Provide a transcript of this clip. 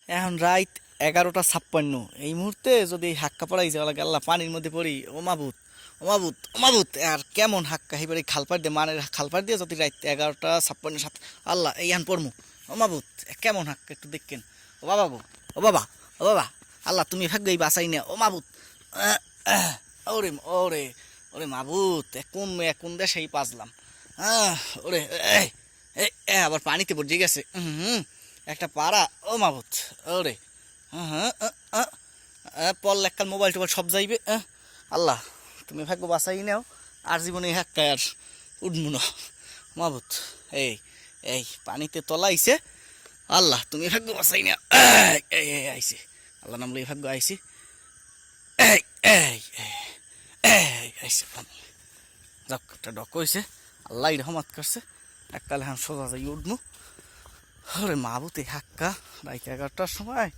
এখন রাত 11:56। এই মুহূর্তে যদি এই হাক্কা পড়াই যাওয়া লাগে, আল্লাহ পানির মধ্যে পড়ি, ও মাবুত, ও মাবুত, ও মাবুত, আর কেমন হাক্কা এবারে খালপার দিয়ে মানের খালপার দিয়ে যদি রাত 11:56 7, আল্লাহ এই আন পড়মু, ও মাবুত, কেমন হাক্কা একটু দেখেন। ও বাবা গো, ও বাবা, ও বাবা, আল্লাহ তুমি ভাগ্য এই বাসাই না, ও মাবুত। আহ, আহ, ওরে ওরে ওরে মাবুত, কোন দেশেই পাজলাম। ওরে এই, আবার পানিতে পড়ে গেছে। একটা পাড়া, ও মাবুত, ওরে। হ্যাঁ হ্যাঁ, পল এককাল মোবাইল টোবাইল সব যাইবে। আল্লাহ তুমি ভাগ্য বাঁচাই নাও, আর জীবনে হাক্কায় আর উঠবো না। মাবুত, এই এই পানিতে তলাইছে, আল্লাহ তুমি ভাগ্য বাঁচাই না। এই এই আইছে, আল্লাহ নামলে এই ভাগ্য আইছি। এই এই এই আইছে পানি, যাক একটা ডক হয়েছে, আল্লাহ রহমত করছে, এককালে হাম সোজা যাই উঠবো। ওরে মাবুত, এই হাক্কা রাইতে 11টার সময়